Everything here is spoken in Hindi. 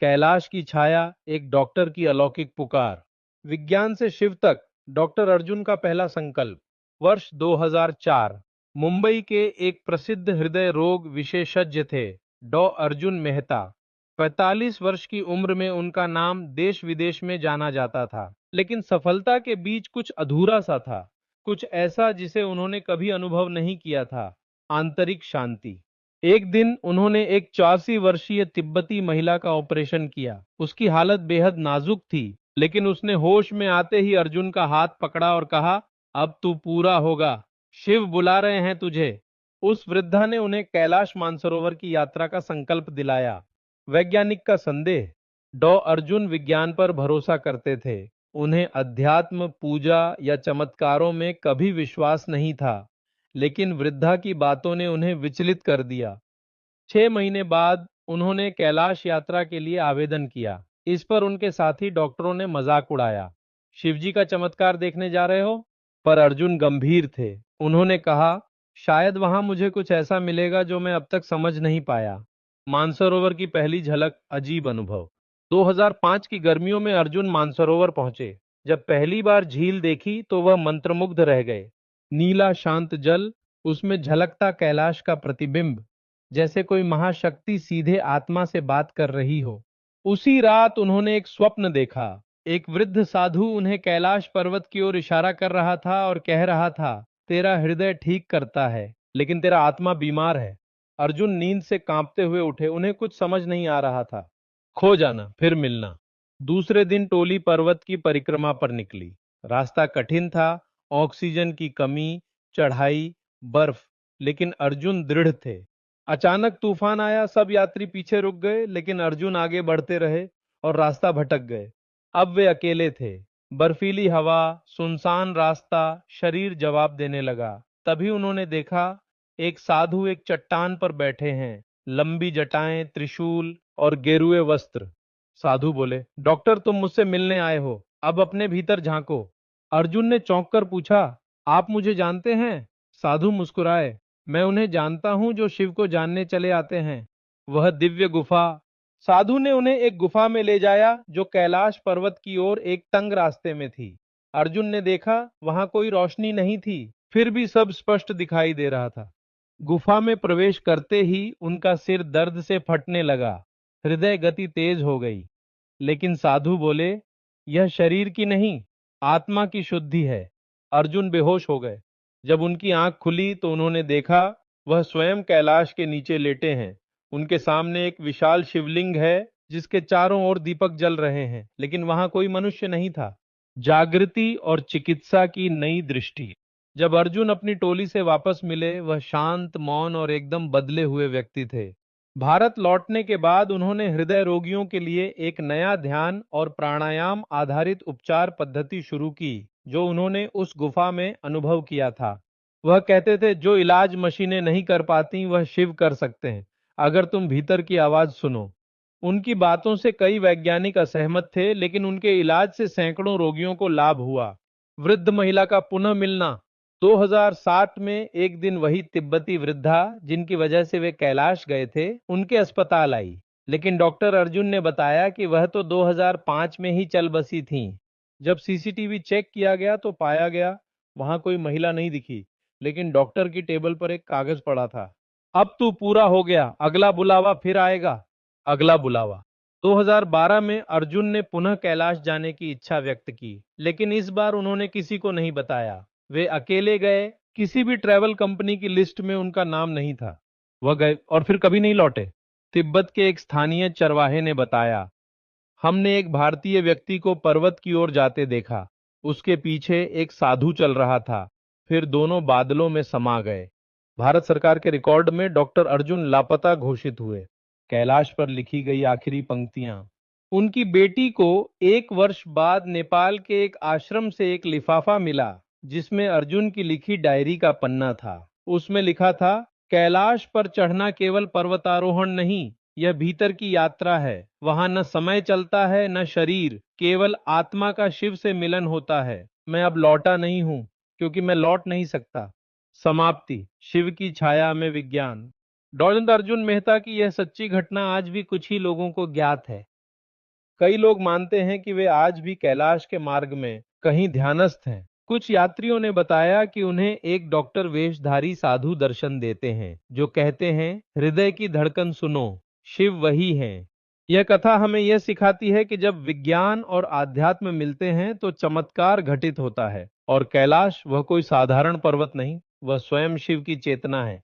कैलाश की छाया, एक डॉक्टर की अलौकिक पुकार। विज्ञान से शिव तक, डॉक्टर अर्जुन का पहला संकल्प। वर्ष 2004। मुंबई के एक प्रसिद्ध हृदय रोग विशेषज्ञ थे, डॉ अर्जुन मेहता। 45 वर्ष की उम्र में उनका नाम देश विदेश में जाना जाता था, लेकिन सफलता के बीच कुछ अधूरा सा था। कुछ ऐसा जिसे उन्होंने कभी अनुभव नहीं किया था, आंतरिक शांति। एक दिन उन्होंने एक 84 वर्षीय तिब्बती महिला का ऑपरेशन किया। उसकी हालत बेहद नाजुक थी, लेकिन उसने होश में आते ही अर्जुन का हाथ पकड़ा और कहा, अब तू पूरा होगा, शिव बुला रहे हैं तुझे। उस वृद्धा ने उन्हें कैलाश मानसरोवर की यात्रा का संकल्प दिलाया। वैज्ञानिक का संदेह। डॉ अर्जुन विज्ञान पर भरोसा करते थे। उन्हें अध्यात्म, पूजा या चमत्कारों में कभी विश्वास नहीं था, लेकिन वृद्धा की बातों ने उन्हें विचलित कर दिया। 6 महीने बाद उन्होंने कैलाश यात्रा के लिए आवेदन किया। इस पर उनके साथी डॉक्टरों ने मजाक उड़ाया, शिवजी का चमत्कार देखने जा रहे हो? पर अर्जुन गंभीर थे। उन्होंने कहा, शायद वहां मुझे कुछ ऐसा मिलेगा जो मैं अब तक समझ नहीं पाया। मानसरोवर की पहली झलक, अजीब अनुभव। 2005 की गर्मियों में अर्जुन मानसरोवर पहुंचे। जब पहली बार झील देखी तो वह मंत्रमुग्ध रह गए। नीला शांत जल, उसमें झलकता कैलाश का प्रतिबिंब, जैसे कोई महाशक्ति सीधे आत्मा से बात कर रही हो। उसी रात उन्होंने एक स्वप्न देखा। एक वृद्ध साधु उन्हें कैलाश पर्वत की ओर इशारा कर रहा था और कह रहा था, तेरा हृदय ठीक करता है, लेकिन तेरा आत्मा बीमार है। अर्जुन नींद से कांपते हुए उठे। उन्हें कुछ समझ नहीं आ रहा था। खो जाना, फिर मिलना। दूसरे दिन टोली पर्वत की परिक्रमा पर निकली। रास्ता कठिन था, ऑक्सीजन की कमी, चढ़ाई, बर्फ, लेकिन अर्जुन दृढ़ थे। अचानक तूफान आया, सब यात्री पीछे रुक गए, लेकिन अर्जुन आगे बढ़ते रहे और रास्ता भटक गए। अब वे अकेले थे। बर्फीली हवा, सुनसान रास्ता, शरीर जवाब देने लगा। तभी उन्होंने देखा, एक साधु एक चट्टान पर बैठे हैं, लंबी जटाएं, त्रिशूल और गेरुए वस्त्र। साधु बोले, डॉक्टर तुम मुझसे मिलने आए हो, अब अपने भीतर झांको। अर्जुन ने चौंक कर पूछा, आप मुझे जानते हैं? साधु मुस्कुराए, मैं उन्हें जानता हूं जो शिव को जानने चले आते हैं। वह दिव्य गुफा। साधु ने उन्हें एक गुफा में ले जाया जो कैलाश पर्वत की ओर एक तंग रास्ते में थी। अर्जुन ने देखा, वहां कोई रोशनी नहीं थी, फिर भी सब स्पष्ट दिखाई दे रहा था। गुफा में प्रवेश करते ही उनका सिर दर्द से फटने लगा, हृदय गति तेज हो गई। लेकिन साधु बोले, यह शरीर की नहीं, आत्मा की शुद्धि है। अर्जुन बेहोश हो गए। जब उनकी आंख खुली तो उन्होंने देखा, वह स्वयं कैलाश के नीचे लेटे हैं। उनके सामने एक विशाल शिवलिंग है, जिसके चारों ओर दीपक जल रहे हैं, लेकिन वहां कोई मनुष्य नहीं था। जागृति और चिकित्सा की नई दृष्टि। जब अर्जुन अपनी टोली से वापस मिले, वह शांत, मौन और एकदम बदले हुए व्यक्ति थे। भारत लौटने के बाद उन्होंने हृदय रोगियों के लिए एक नया ध्यान और प्राणायाम आधारित उपचार पद्धति शुरू की, जो उन्होंने उस गुफा में अनुभव किया था। वह कहते थे, जो इलाज मशीनें नहीं कर पाती, वह शिव कर सकते हैं, अगर तुम भीतर की आवाज सुनो। उनकी बातों से कई वैज्ञानिक असहमत थे, लेकिन उनके इलाज से सैकड़ों रोगियों को लाभ हुआ। वृद्ध महिला का पुनः मिलना। 2007 में एक दिन वही तिब्बती वृद्धा, जिनकी वजह से वे कैलाश गए थे, उनके अस्पताल आई। लेकिन डॉक्टर अर्जुन ने बताया कि वह तो 2005 में ही चल बसी थीं। जब सीसीटीवी चेक किया गया तो पाया गया, वहां कोई महिला नहीं दिखी, लेकिन डॉक्टर की टेबल पर एक कागज पड़ा था। अब तू पूरा हो गया, अगला बुलावा फिर आएगा। अगला बुलावा। 2012 में अर्जुन ने पुनः कैलाश जाने की इच्छा व्यक्त की, लेकिन इस बार उन्होंने किसी को नहीं बताया। वे अकेले गए, किसी भी ट्रैवल कंपनी की लिस्ट में उनका नाम नहीं था। वह गए और फिर कभी नहीं लौटे। तिब्बत के एक स्थानीय चरवाहे ने बताया, हमने एक भारतीय व्यक्ति को पर्वत की ओर जाते देखा। उसके पीछे एक साधु चल रहा था, फिर दोनों बादलों में समा गए। भारत सरकार के रिकॉर्ड में डॉक्टर अर्जुन लापता घोषित हुए। कैलाश पर लिखी गई आखिरी पंक्तियां। उनकी बेटी को 1 वर्ष बाद नेपाल के एक आश्रम से एक लिफाफा मिला, जिसमें अर्जुन की लिखी डायरी का पन्ना था। उसमें लिखा था, कैलाश पर चढ़ना केवल पर्वतारोहण नहीं, यह भीतर की यात्रा है। वहां न समय चलता है, न शरीर, केवल आत्मा का शिव से मिलन होता है। मैं अब लौटा नहीं हूं, क्योंकि मैं लौट नहीं सकता। समाप्ति। शिव की छाया में विज्ञान। डॉक्टर अर्जुन मेहता की यह सच्ची घटना आज भी कुछ ही लोगों को ज्ञात है। कई लोग मानते हैं कि वे आज भी कैलाश के मार्ग में कहीं ध्यानस्थ हैं। कुछ यात्रियों ने बताया कि उन्हें एक डॉक्टर वेशधारी साधु दर्शन देते हैं, जो कहते हैं, हृदय की धड़कन सुनो, शिव वही हैं। यह कथा हमें यह सिखाती है कि जब विज्ञान और आध्यात्म मिलते हैं तो चमत्कार घटित होता है, और कैलाश वह कोई साधारण पर्वत नहीं, वह स्वयं शिव की चेतना है।